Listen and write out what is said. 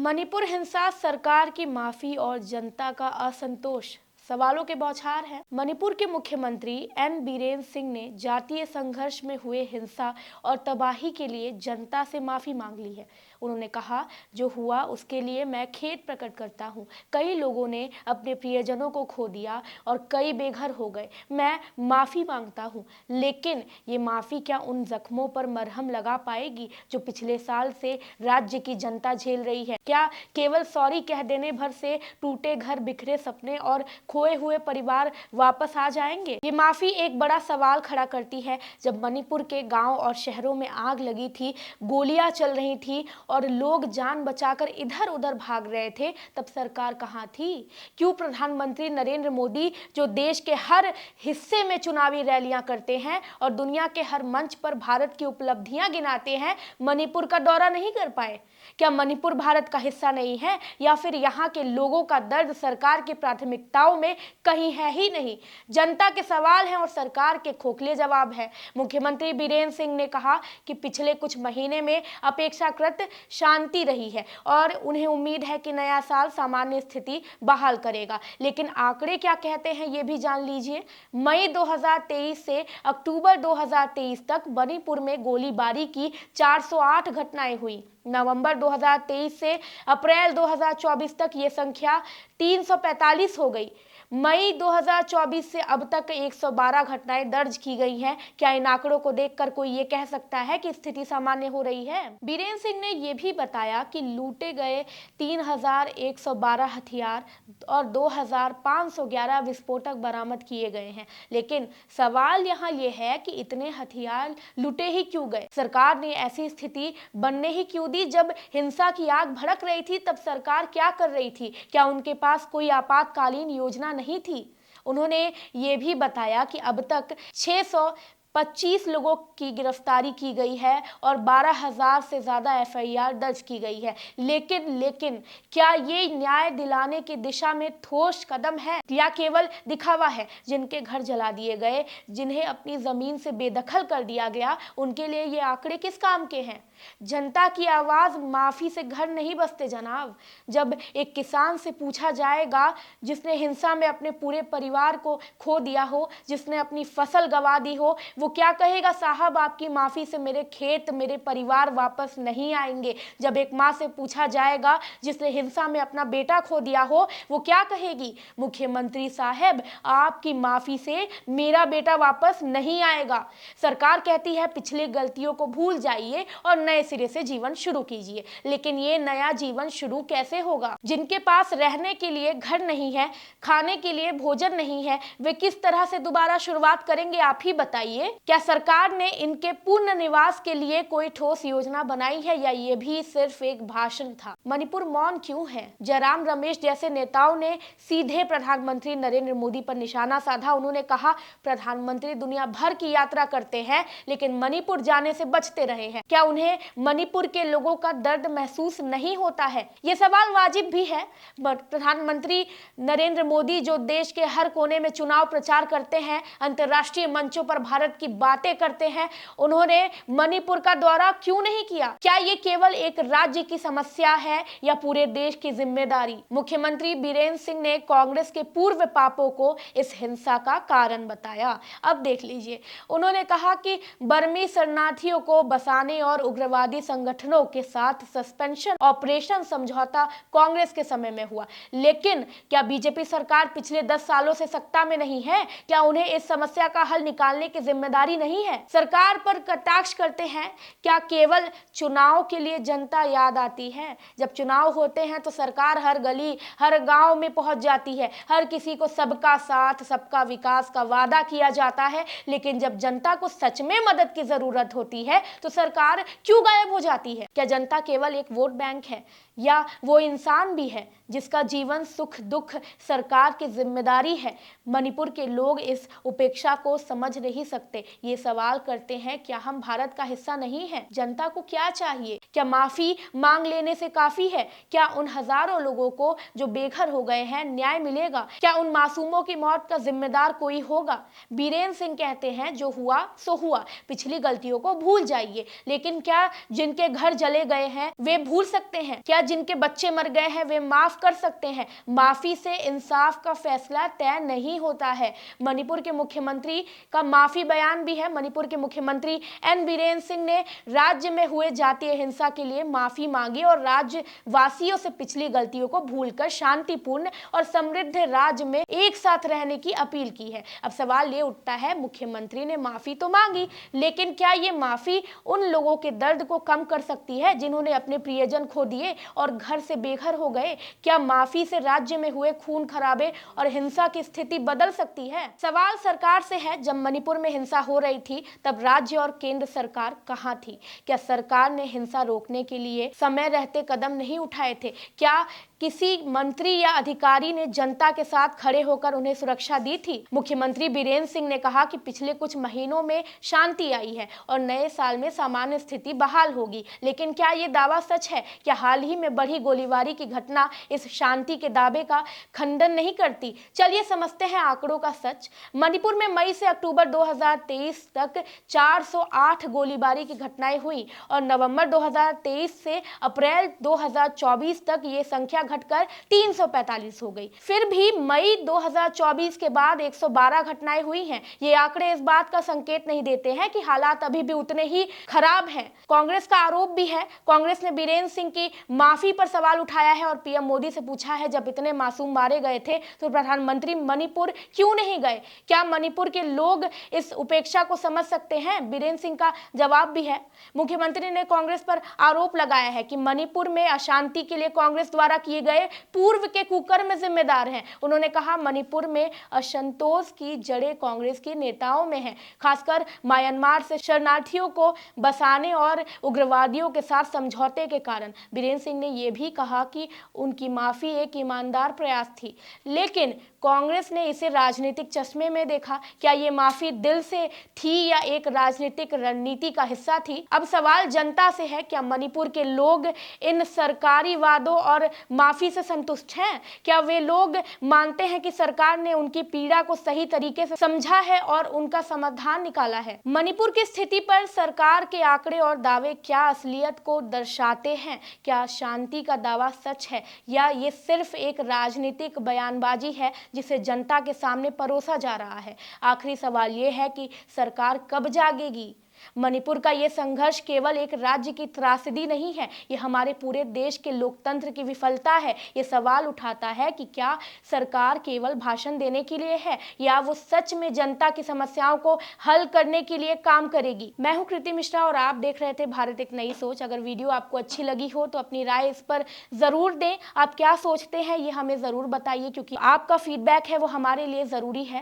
मणिपुर हिंसा, सरकार की माफी और जनता का असंतोष सवालों के बौछार है। मणिपुर के मुख्यमंत्री एन बीरेन सिंह ने जातीय संघर्ष में हुए हिंसा और तबाही के लिए जनता से माफी मांग ली है। उन्होंने कहा, जो हुआ उसके लिए मैं खेद प्रकट करता हूं। कई लोगों ने अपने प्रियजनों को खो दिया और कई बेघर हो गए। मैं माफी मांगता हूं, लेकिन ये माफी क्या उन जख्मों पर मरहम लगा पाएगी जो पिछले साल से राज्य की जनता झेल रही है? क्या केवल सॉरी कह देने भर से टूटे घर, बिखरे सपने और खोए हुए परिवार वापस आ जाएंगे? ये माफी एक बड़ा सवाल खड़ा करती है। जब मणिपुर के गांव और शहरों में आग लगी थी, गोलियां चल रही थी और लोग जान बचाकर इधर उधर भाग रहे थे, तब सरकार कहां थी? क्यों प्रधानमंत्री नरेंद्र मोदी, जो देश के हर हिस्से में चुनावी रैलियां करते हैं और दुनिया के हर मंच पर भारत की उपलब्धियां गिनाते हैं, मणिपुर का दौरा नहीं कर पाए? क्या मणिपुर भारत का हिस्सा नहीं है, या फिर यहाँ के लोगों का दर्द सरकार की प्राथमिकताओं में कहीं है ही नहीं? जनता के सवाल हैं और सरकार के खोखले जवाब है। मुख्यमंत्री बीरेन सिंह ने कहा कि पिछले कुछ महीने में अपेक्षाकृत शांति रही है और उन्हें उम्मीद है कि नया साल सामान्य स्थिति बहाल करेगा। लेकिन आंकड़े क्या कहते हैं, ये भी जान लीजिए। मई 2023 से अक्टूबर 2023 तक मणिपुर में गोलीबारी की 408 घटनाएं हुई। नवंबर 2023 से अप्रैल 2024 तक ये संख्या 345 हो गई। मई 2024 से अब तक 112 घटनाएं दर्ज की गई हैं। क्या इन आंकड़ों को देखकर कोई ये कह सकता है कि स्थिति सामान्य हो रही है? बीरेन सिंह ने यह भी बताया कि लूटे गए 3112 हथियार और 2511 विस्फोटक बरामद किए गए हैं। लेकिन सवाल यहाँ ये है कि इतने हथियार लूटे ही क्यों गए? सरकार ने ऐसी स्थिति बनने ही क्यों दी? जब हिंसा की आग भड़क रही थी, तब सरकार क्या कर रही थी? क्या उनके पास कोई आपातकालीन योजना नहीं थी? उन्होंने ये भी बताया कि अब तक 625 लोगों की गिरफ्तारी की गई है और 12,000 से ज़्यादा एफआईआर दर्ज की गई है। लेकिन क्या ये न्याय दिलाने की दिशा में ठोस कदम है या केवल दिखावा है? जिनके घर जला दिए गए, जिन्हें अपनी ज़मीन से बेदखल कर दिया गया, उनके लिए ये आंकड़े किस काम के हैं? जनता की आवाज़ माफ़ी से घर नहीं बसते जनाब। जब एक किसान से पूछा जाएगा, जिसने हिंसा में अपने पूरे परिवार को खो दिया हो, जिसने अपनी फसल गंवा दी हो, वो क्या कहेगा? साहब, आपकी माफ़ी से मेरे खेत, मेरे परिवार वापस नहीं आएंगे। जब एक माँ से पूछा जाएगा जिसने हिंसा में अपना बेटा खो दिया हो, वो क्या कहेगी? मुख्यमंत्री साहब, आपकी माफ़ी से मेरा बेटा वापस नहीं आएगा। सरकार कहती है पिछली गलतियों को भूल जाइए और नए सिरे से जीवन शुरू कीजिए। लेकिन ये नया जीवन शुरू कैसे होगा? जिनके पास रहने के लिए घर नहीं है, खाने के लिए भोजन नहीं है, वे किस तरह से दोबारा शुरुआत करेंगे? आप ही बताइए। क्या सरकार ने इनके पूर्ण निवास के लिए कोई ठोस योजना बनाई है, या ये भी सिर्फ एक भाषण था? मणिपुर मौन क्यों है? जयराम रमेश जैसे नेताओं ने सीधे प्रधानमंत्री नरेंद्र मोदी पर निशाना साधा। उन्होंने कहा, प्रधानमंत्री दुनिया भर की यात्रा करते हैं लेकिन मणिपुर जाने से बचते रहे हैं। क्या उन्हें मणिपुर के लोगों का दर्द महसूस नहीं होता है? ये सवाल वाजिब भी है। प्रधानमंत्री नरेंद्र मोदी, जो देश के हर कोने में चुनाव प्रचार करते हैं, अंतर्राष्ट्रीय मंचों पर भारत की बातें करते हैं, उन्होंने मणिपुर का दौरा क्यों नहीं किया? क्या ये केवल एक राज्य की समस्या है या पूरे देश की जिम्मेदारी? मुख्यमंत्री बीरेन सिंह ने कांग्रेस के पूर्व पापों को इस हिंसा का कारण बताया। अब देख लीजिए, उन्होंने कहा कि बर्मी शरणार्थियों को बसाने और उग्रवादी संगठनों के साथ सस्पेंशन ऑपरेशन समझौता कांग्रेस के समय में हुआ। लेकिन क्या बीजेपी सरकार पिछले 10 सालों से सत्ता में नहीं है? क्या उन्हें इस समस्या का हल निकालने की जिम्मेदारी नहीं है? सरकार पर कटाक्ष करते हैं। क्या केवल चुनाव के लिए जनता याद आती है? जब चुनाव होते हैं तो सरकार हर गली, हर गांव में पहुंच जाती है। हर किसी को सबका साथ, सबका विकास का वादा किया जाता है। लेकिन जब जनता को सच में मदद की जरूरत होती है तो सरकार क्यों गायब हो जाती है? क्या जनता केवल एक वोट बैंक है, या वो इंसान भी है जिसका जीवन, सुख दुख सरकार की जिम्मेदारी है? मणिपुर के लोग इस उपेक्षा को समझ नहीं सकते। ये सवाल करते हैं, क्या हम भारत का हिस्सा नहीं हैं? जनता को क्या चाहिए? क्या माफी मांग लेने से काफी है? क्या उन हजारों लोगों को जो बेघर हो गए हैं न्याय मिलेगा? क्या उन मासूमों की मौत का जिम्मेदार कोई होगा? बीरेन सिंह कहते हैं, जो हुआ सो हुआ, पिछली गलतियों को भूल जाइए। लेकिन क्या क्या जिनके घर जले गए हैं वे भूल सकते हैं? क्या जिनके बच्चे मर गए हैं वे माफ कर सकते हैं? माफी से इंसाफ का फैसला तय नहीं होता है। मणिपुर के मुख्यमंत्री का माफी बयान भी है। मणिपुर के मुख्यमंत्री एन बीरेन सिंह ने राज्य में हुए जातीय हिंसा के लिए माफी मांगी और राज्य वासियों से पिछली गलतियों को भूलकर शांतिपूर्ण और समृद्ध राज्य में एक साथ रहने की अपील की है। अब सवाल ये उठता है, मुख्यमंत्री ने माफी तो मांगी, लेकिन क्या ये माफी उन लोगों के दर्द को कम कर सकती है जिन्होंने अपने प्रियजन खो दिए और घर से बेघर हो गए? क्या माफी से राज्य में हुए खून खराबे और हिंसा की स्थिति बदल सकती है? सवाल सरकार से है। जब मणिपुर में हिंसा हो रही थी तब राज्य और केंद्र सरकार कहां थी? क्या सरकार ने हिंसा रोकने के लिए समय रहते कदम नहीं उठाए थे? क्या किसी मंत्री या अधिकारी ने जनता के साथ खड़े होकर उन्हें सुरक्षा दी थी? मुख्यमंत्री बीरेन सिंह ने कहा कि पिछले कुछ महीनों में शांति आई है और नए साल में सामान्य स्थिति बहाल होगी, लेकिन क्या ये दावा सच है? क्या हाल ही में बढ़ी गोलीबारी की घटना इस शांति के दावे का खंडन नहीं करती? चलिए समझते हैं आंकड़ों का सच। मणिपुर में मई से अक्टूबर 2023 तक 408 गोलीबारी की घटनाएं हुई और नवंबर 2023 से अप्रैल 2024 तक ये संख्या घटकर 345 हो गई। फिर भी मई 2024 के बाद 112 घटनाएं हुई हैं। ये आंकड़े इस बात का संकेत नहीं देते हैं कि हालात अभी भी उतने ही खराब हैं। कांग्रेस का आरोप भी है। कांग्रेस ने बीरेन सिंह की माफी पर सवाल उठाया है और पीएम मोदी से पूछा है, जब इतने मासूम मारे गए थे तो प्रधानमंत्री मणिपुर क्यों नहीं गए? क्या मणिपुर के लोग इस उपेक्षा को समझ सकते हैं? बीरेन सिंह का जवाब भी है। मुख्यमंत्री ने कांग्रेस पर आरोप लगाया है कि मणिपुर में अशांति के लिए कांग्रेस द्वारा किए गए पूर्व के कुकर्म जिम्मेदार हैं। उन्होंने कहा, मणिपुर में असंतोष की जड़ें कांग्रेस के नेताओं में हैं, खासकर म्यांमार से शरणार्थियों को बसाने और उग्रवादियों के साथ समझौते के कारण। बीरेन सिंह ने यह भी कहा कि उनकी माफी एक ईमानदार प्रयास थी, लेकिन कांग्रेस ने इसे राजनीतिक चश्मे में देखा। क्या ये माफी दिल से थी या एक राजनीतिक रणनीति का हिस्सा थी? अब सवाल जनता से है, क्या मणिपुर के लोग इन सरकारी वादों और माफी से संतुष्ट हैं? क्या वे लोग मानते हैं कि सरकार ने उनकी पीड़ा को सही तरीके से समझा है और उनका समाधान निकाला है? मणिपुर की स्थिति पर सरकार के आंकड़े और दावे क्या असलियत को दर्शाते हैं? क्या शांति का दावा सच है या ये सिर्फ एक राजनीतिक बयानबाजी है जिसे जनता के सामने परोसा जा रहा है? आखिरी सवाल ये है कि सरकार कब जागेगी? मणिपुर का ये संघर्ष केवल एक राज्य की त्रासदी नहीं है, ये हमारे पूरे देश के लोकतंत्र की विफलता है। ये सवाल उठाता है कि क्या सरकार केवल भाषण देने के लिए है या वो सच में जनता की समस्याओं को हल करने के लिए काम करेगी। मैं हूं कृति मिश्रा और आप देख रहे थे भारत एक नई सोच। अगर वीडियो आपको अच्छी लगी हो तो अपनी राय इस पर जरूर दें। आप क्या सोचते हैं ये हमें जरूर बताइए, क्योंकि आपका फीडबैक है वो हमारे लिए जरूरी है।